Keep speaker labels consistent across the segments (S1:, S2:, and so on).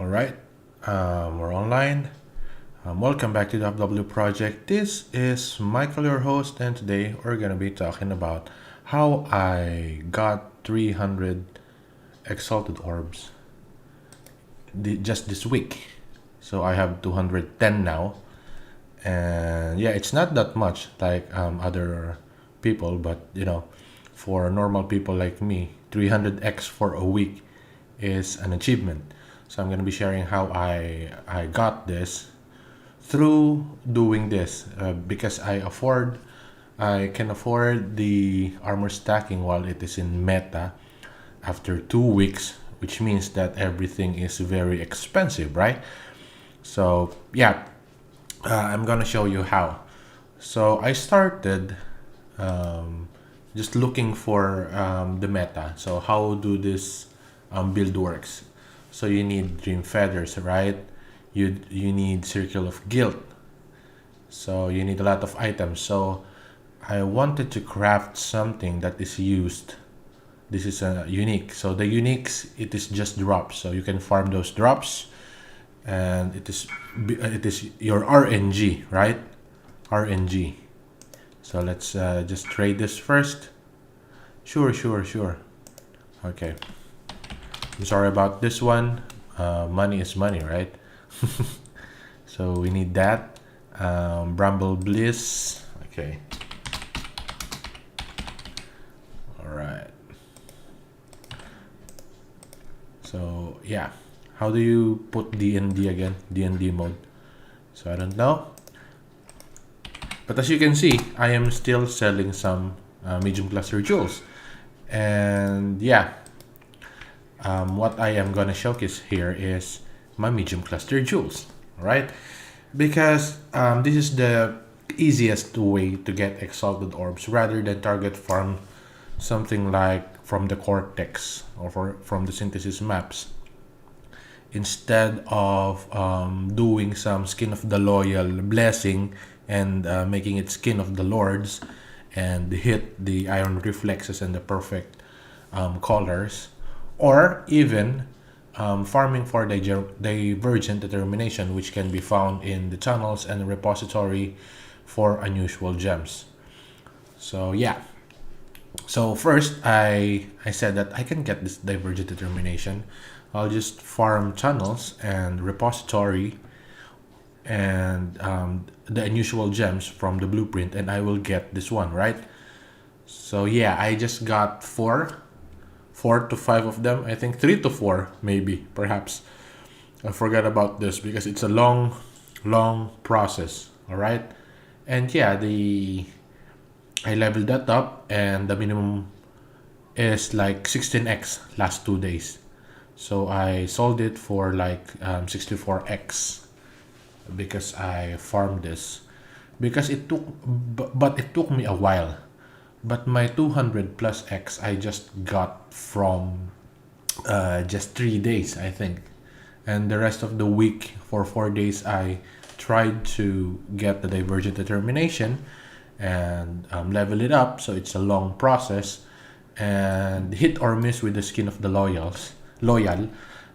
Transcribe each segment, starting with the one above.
S1: All right, we're online. Welcome back to the FW Project. This is Michael, your host, and today we're gonna be talking about how I got 300 exalted orbs just this week. So I have 210 now, and yeah, it's not that much like other people, but for normal people like me, 300x for a week is an achievement. So I'm going to be sharing how I got this through doing this because I can afford the armor stacking while it is in meta after 2 weeks, which means that everything is very expensive, right? So yeah, I'm gonna show you how. So I started um, just looking for the meta. So how do this build works? So you need dream feathers, right? You need circle of guilt. So you need a lot of items. So I wanted to craft something that is used. This is a unique. So the uniques, it is just drops. So you can farm those drops, and it is your RNG, right? RNG. So let's just trade this first. Sure, sure, sure. Okay. I'm sorry about this one. Money is money, right? So we need that. Bramble Bliss. Okay. All right. So yeah, how do you put D&D again? D&D mode. So I don't know. But as you can see, I am still selling some medium cluster jewels. And yeah, what I am gonna showcase here is my medium cluster jewels, right? Because this is the easiest way to get exalted orbs rather than target farm something like from the cortex or from the synthesis maps. Instead of doing some skin of the loyal blessing and making it skin of the lords and hit the iron reflexes and the perfect colors, or even farming for divergent determination, which can be found in the tunnels and repository for unusual gems. So yeah, so first I said that I can get this divergent determination. I'll just farm tunnels and repository and the unusual gems from the blueprint, and I will get this one, right? So yeah, I just got four to five of them. I think 3 to 4, maybe, perhaps. I forgot about this because it's a long process. All right, and yeah, the I leveled that up, and the minimum is like 16x last 2 days. So I sold it for like 64x because I farmed this. Because it took, but it took me a while. But my 200 plus X I just got from just 3 days, I think. And the rest of the week, for 4 days, I tried to get the divergent determination and level it up. So it's a long process, and hit or miss with the skin of the loyal,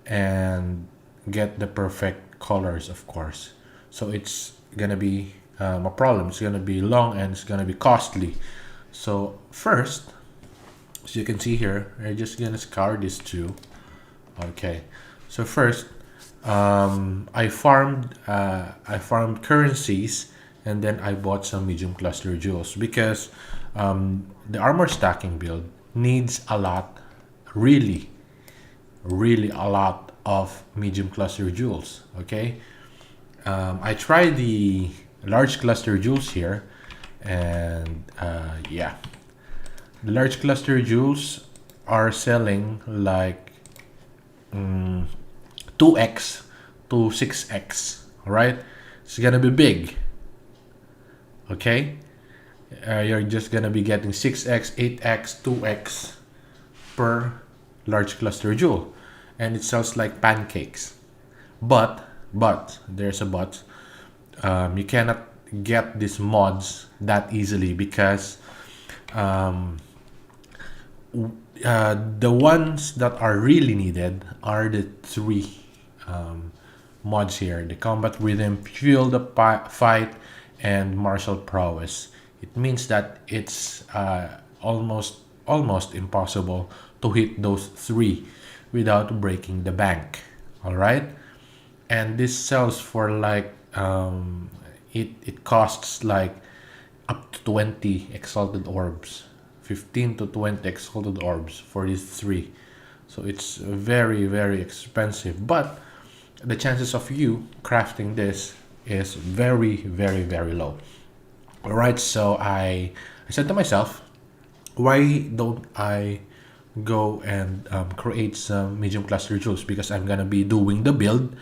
S1: and get the perfect colors, of course. So it's gonna be a problem. It's gonna be long and it's gonna be costly. So first, as you can see here, we're just gonna scour this too. Okay. So first, I farmed currencies, and then I bought some medium cluster jewels because the armor stacking build needs a lot, really, really a lot of medium cluster jewels. Okay. I tried the large cluster jewels here, and yeah, the large cluster jewels are selling like 2x to 6x. All right, it's gonna be big. Okay, you're just gonna be getting 6x, 8x, 2x per large cluster jewel, and it sells like pancakes. But there's a but. You cannot get these mods that easily because um, the ones that are really needed are the three mods here: the combat rhythm, fuel the fight, and martial prowess. It means that it's almost impossible to hit those three without breaking the bank. All right, and this sells for like it costs like up to 20 exalted orbs, 15 to 20 exalted orbs for these three. So it's very expensive, but the chances of you crafting this is very low. All right, so I said to myself, why don't I go and create some medium cluster jewels, because I'm gonna be doing the build,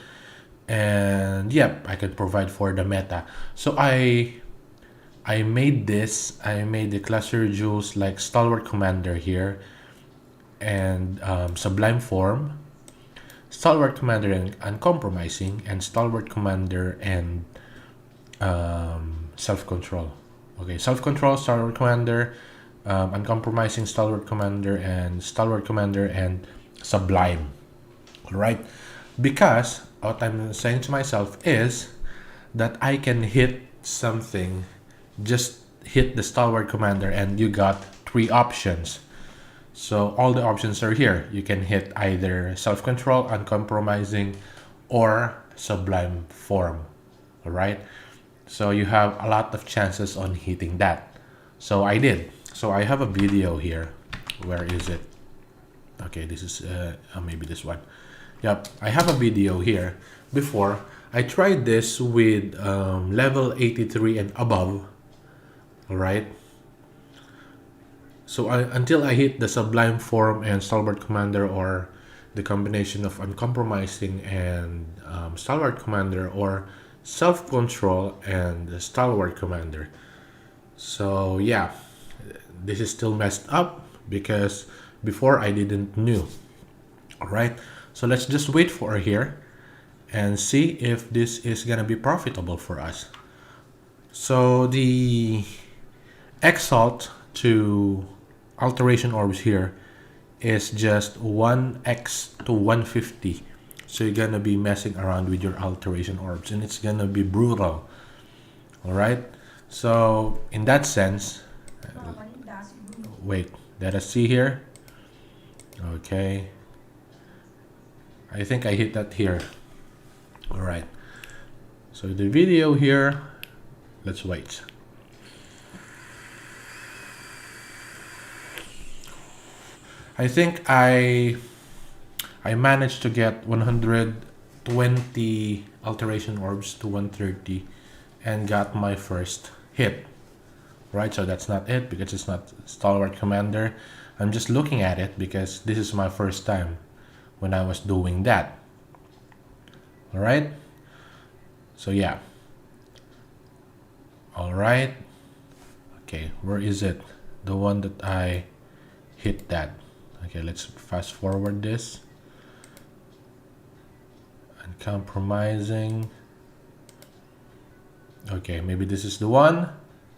S1: and yep, I can provide for the meta. So I made the cluster jewels like Stalwart Commander here, and Sublime Form, Stalwart Commander and Uncompromising, and Stalwart Commander and Self-Control. Okay, Self-Control, Stalwart Commander, Uncompromising, Stalwart Commander, and Stalwart Commander and Sublime. Alright? Because what I'm saying to myself is that I can hit something, just hit the Stalwart Commander, and you got three options. So all the options are here. You can hit either Self-Control, Uncompromising, or Sublime Form. Alright? So you have a lot of chances on hitting that. So I did. So I have a video here. Where is it? Okay, this is maybe this one. Yep, I have a video here. Before, I tried this with level 83 and above. Alright? So until I hit the Sublime Form and Stalwart Commander, or the combination of Uncompromising and Stalwart Commander, or Self-Control and the Stalwart Commander. So yeah, this is still messed up because before I didn't knew. Alright, so let's just wait for here and see if this is gonna be profitable for us. So the exalt to alteration orbs here is just 1x to 150. So you're gonna be messing around with your alteration orbs, and it's gonna be brutal. Alright, so in that sense, wait, let us see here. Okay, I think I hit that here. Alright, so the video here, let's wait. I think I managed to get 120 alteration orbs to 130 and got my first hit. Right, so that's not it because it's not Stalwart Commander. I'm just looking at it because this is my first time when I was doing that. Alright, so yeah. Alright, okay, where is it? The one that I hit that. Okay, let's fast forward this. Uncompromising. Okay, maybe this is the one.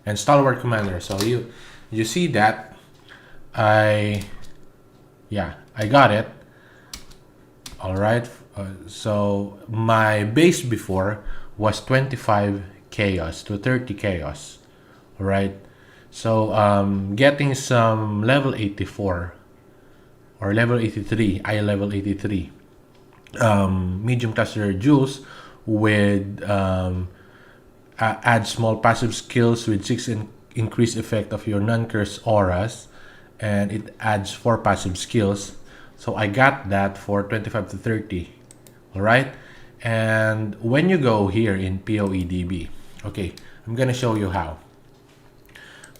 S1: And Stalwart Commander. So you see that I got it. All right. So my base before was 25 chaos to 30 chaos. All right. So getting some level 84 or level 83, I level 83 medium cluster jewels with add small passive skills with 6 increased effect of your non-curse auras, and it adds 4 passive skills. So I got that for 25 to 30. Alright, and when you go here in PoEDB, okay, I'm gonna show you how.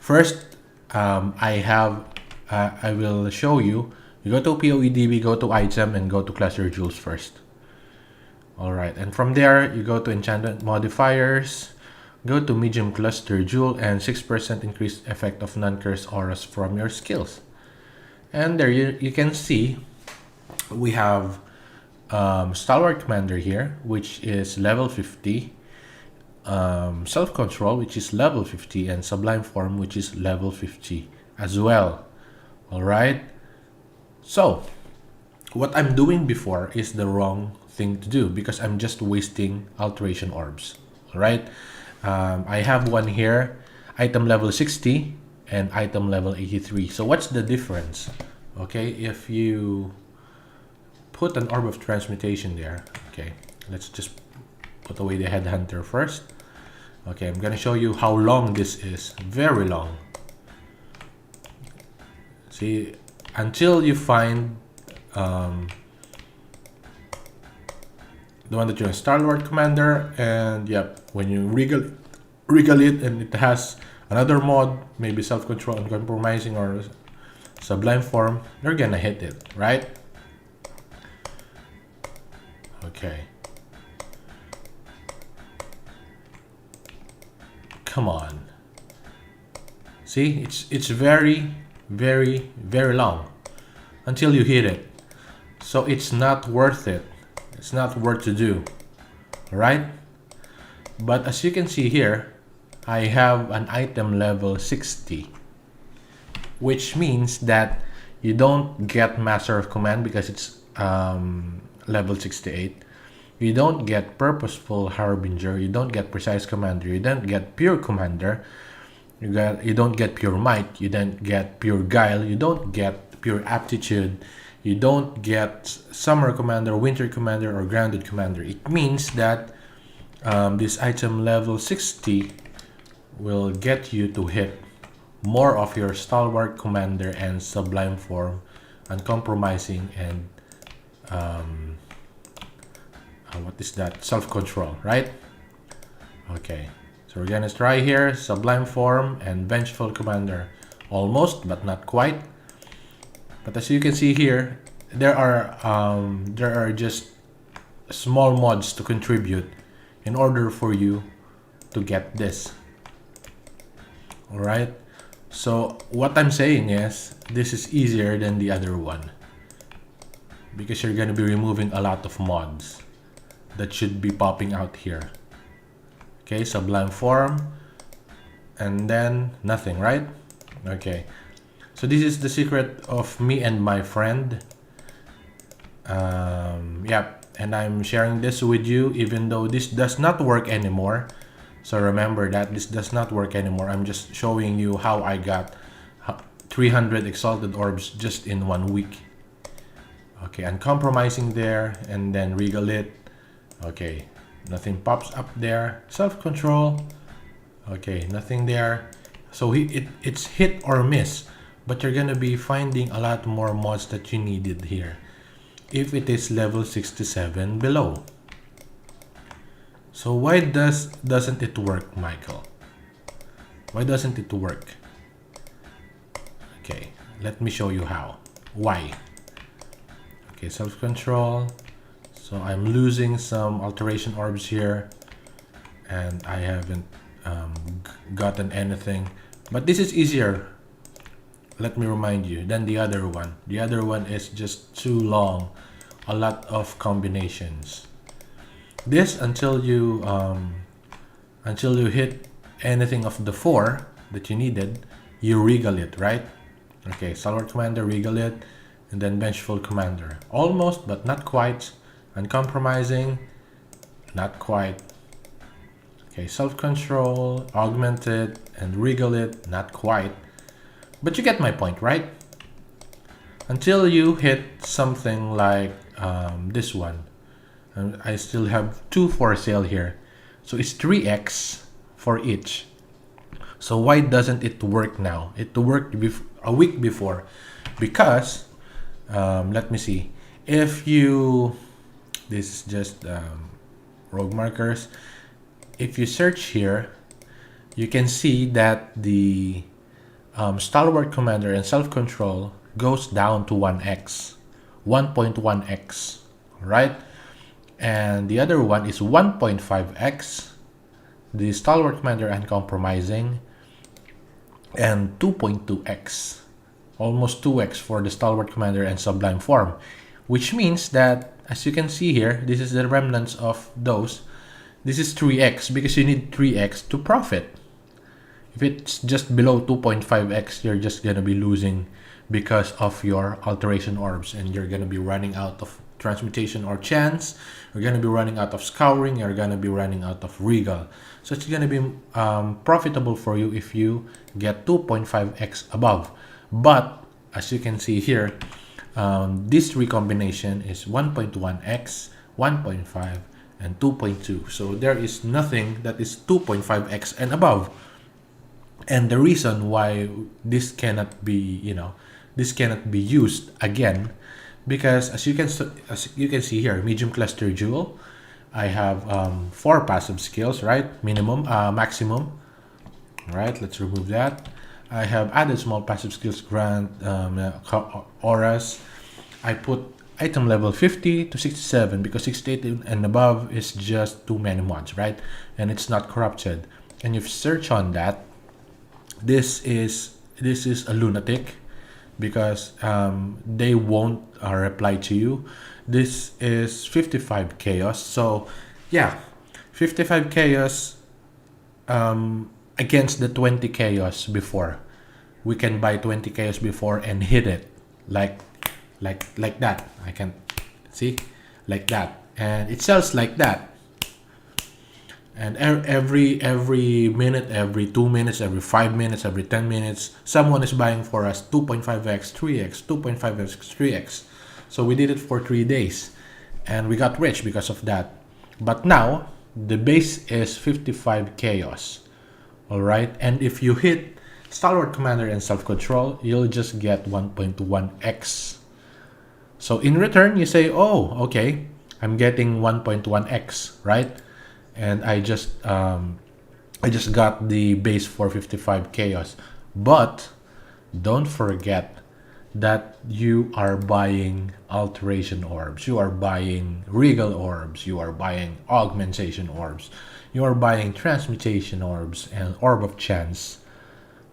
S1: First, I will show you. You go to PoEDB, go to item, and go to cluster jewels first. Alright, and from there you go to enchantment modifiers, go to medium cluster jewel, and 6% increased effect of non-curse auras from your skills. And there you can see we have Stalwart Commander here, which is level 50, Self-Control, which is level 50, and Sublime Form, which is level 50 as well. Alright, so what I'm doing before is the wrong thing to do because I'm just wasting alteration orbs. All right. I have one here, item level 60 and item level 83. So what's the difference? Okay, if you put an orb of transmutation there, okay, let's just put away the headhunter first. Okay, I'm gonna show you how long this is. Very long. See, until you find the one that you're a Star Lord Commander, and yep, when you wriggle it and it has another mod, maybe self-control, uncompromising, or sublime form, you're gonna hit it, right? Okay. Come on. See, it's very, very, very long until you hit it. So it's not worth it. It's not worth to do. Alright? But as you can see here, I have an item level 60. Which means that you don't get Master of Command because it's level 68. You don't get Purposeful Harbinger. You don't get Precise Commander. You don't get Pure Commander. You don't get Pure Might. You don't get Pure Guile. You don't get Pure Aptitude. You don't get Summer Commander, Winter Commander, or Grounded Commander. It means that this item level 60 will get you to hit more of your Stalwart Commander and Sublime Form, Uncompromising, and what is that? Self-control, right? Okay, so we're gonna try here Sublime Form and Vengeful Commander. Almost, but not quite. But as you can see here, there are just small mods to contribute in order for you to get this. All right. So what I'm saying is this is easier than the other one because you're gonna be removing a lot of mods that should be popping out here. Okay, Sublime Form, and then nothing, right? Okay. So this is the secret of me and my friend. Yep, and I'm sharing this with you even though this does not work anymore. So remember that this does not work anymore. I'm just showing you how I got 300 Exalted Orbs just in 1 week. Okay, uncompromising there, and then wriggle it. Okay, nothing pops up there. Self-control. Okay, nothing there. So it's hit or miss. But you're gonna be finding a lot more mods that you needed here if it is level 67 below. So why doesn't it work, Michael? Why doesn't it work? Okay, let me show you how. Why? Okay, self-control. So I'm losing some alteration orbs here, and I haven't gotten anything. But this is easier, let me remind you, than the other one. The other one is just too long, a lot of combinations. This until you hit anything of the 4 that you needed, you wriggle it, right? Okay, Stalwart Commander, wriggle it, and then Vengeful Commander. Almost, but not quite. Uncompromising, not quite. Okay, Self-control, augment it, and wriggle it, not quite. But you get my point, right? Until you hit something like this one. And I still have 2 for sale here. So it's 3x for each. So why doesn't it work now? It worked a week before. Because, let me see. If you... This is just rogue markers. If you search here, you can see that the Stalwart Commander and Self-Control goes down to 1x. 1.1x. Right? And the other one is 1.5x. The Stalwart Commander Uncompromising. And 2.2x. Almost 2x for the Stalwart Commander and Sublime Form. Which means that, as you can see here, this is the remnants of those. This is 3x because you need 3x to profit. If it's just below 2.5x, you're just going to be losing because of your alteration orbs, and you're gonna be running out of transmutation or chance. You're gonna be running out of scouring. You're gonna be running out of regal. So it's gonna be profitable for you if you get 2.5x above. But as you can see here, this recombination is 1.1x, 1.5, and 2.2. So there is nothing that is 2.5x and above. And the reason why this cannot be, this cannot be used again, because as you can see here, medium cluster jewel, I have 4 passive skills, right? Maximum. All right, let's remove that. I have added small passive skills, grant auras. I put item level 50 to 67 because 68 and above is just too many mods, right? And it's not corrupted. And if you search on that, this is a lunatic, because they won't reply to you. This is 55 chaos. So yeah, 55 chaos against the 20 chaos before. We can buy 20 chaos before and hit it like that. I can see like that, and it sells like that. And every minute, every 2 minutes, every 5 minutes, every 10 minutes, someone is buying for us 2.5x, 3x, 2.5x, 3x. So we did it for 3 days, and we got rich because of that. But now the base is 55 chaos. All right, and if you hit Stalwart Commander and Self-Control, you'll just get 1.1x. So in return, you say, oh, okay, I'm getting 1.1x, right? And I just got the base for 55 chaos. But don't forget that you are buying alteration orbs, you are buying regal orbs, you are buying augmentation orbs, you are buying transmutation orbs and orb of chance.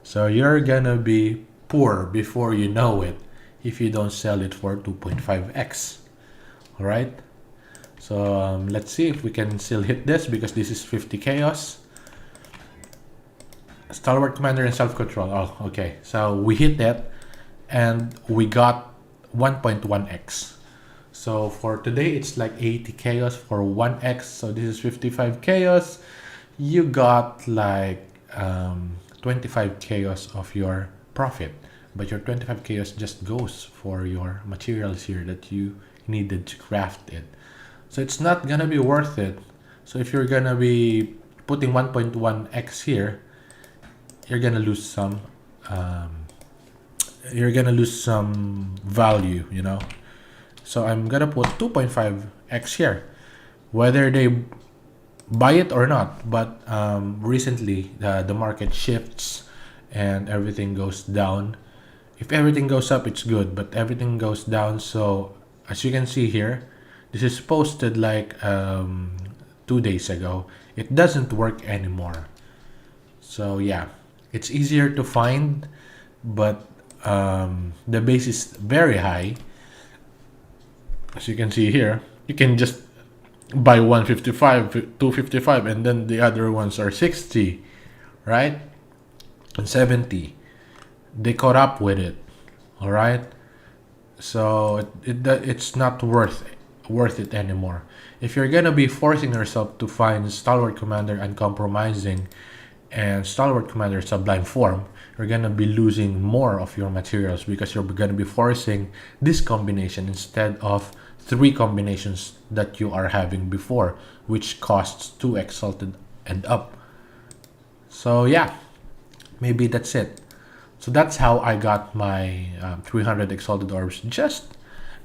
S1: So you're gonna be poor before you know it if you don't sell it for 2.5x. All right, so let's see if we can still hit this, because this is 50 chaos. Stalwart Commander and Self-Control. Oh, okay, so we hit that and we got 1.1x. So for today it's like 80 chaos for 1x. So this is 55 chaos. You got like 25 chaos of your profit, but your 25 chaos just goes for your materials here that you needed to craft it. So it's not gonna be worth it. So if you're gonna be putting 1.1x here, you're gonna lose some value, you know. So I'm gonna put 2.5x here, whether they buy it or not. But recently the market shifts and everything goes down. If everything goes up, it's good, but everything goes down. So as you can see here, this is posted like 2 days ago. It doesn't work anymore. So yeah, it's easier to find, but the base is very high. As you can see here, you can just buy 155, 255, and then the other ones are 60, right? And 70. They caught up with it. All right, so it's not worth it anymore. If you're gonna be forcing yourself to find Stalwart Commander Uncompromising and Stalwart Commander Sublime Form, you're gonna be losing more of your materials, because you're gonna be forcing this combination instead of 3 combinations that you are having before, which costs 2 exalted and up. So yeah, maybe that's it. So that's how I got my 300 exalted orbs just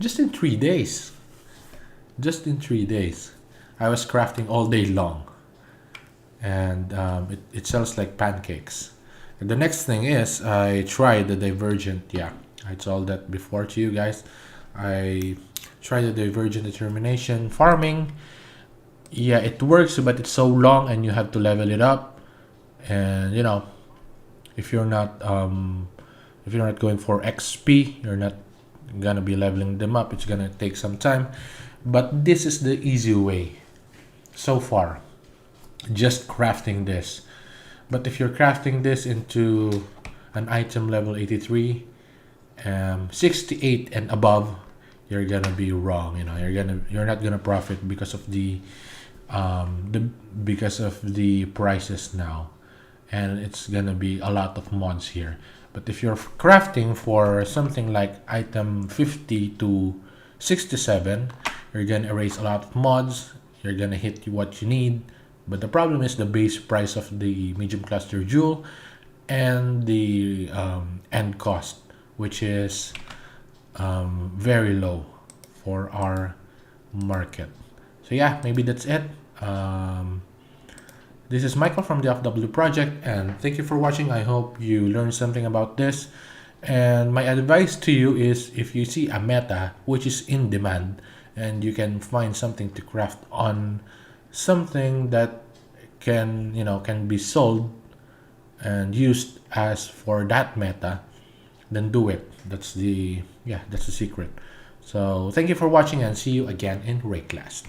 S1: in 3 days. Just in 3 days. I was crafting all day long, and it sells like pancakes. And the next thing is, I tried the Divergent. Yeah, I told that before to you guys. I tried the Divergent Determination farming. Yeah, it works, but it's so long and you have to level it up. And you know, if you're not going for XP, you're not gonna be leveling them up. It's gonna take some time, but this is the easy way so far, just crafting this. But if you're crafting this into an item level 83, 68 and above, you're gonna be wrong. You're not gonna profit because of the prices now, and it's gonna be a lot of mods here. But if you're crafting for something like item 50 to 67, you're gonna erase a lot of mods. You're gonna hit what you need. But the problem is the base price of the medium cluster jewel and the end cost, which is very low for our market. So yeah, maybe that's it. This is Michael from the FW project, and thank you for watching. I hope you learned something about this. And my advice to you is, if you see a meta which is in demand and you can find something to craft on, something that can be sold and used as for that meta, then do it. That's the secret. So thank you for watching, and see you again in Rayclast.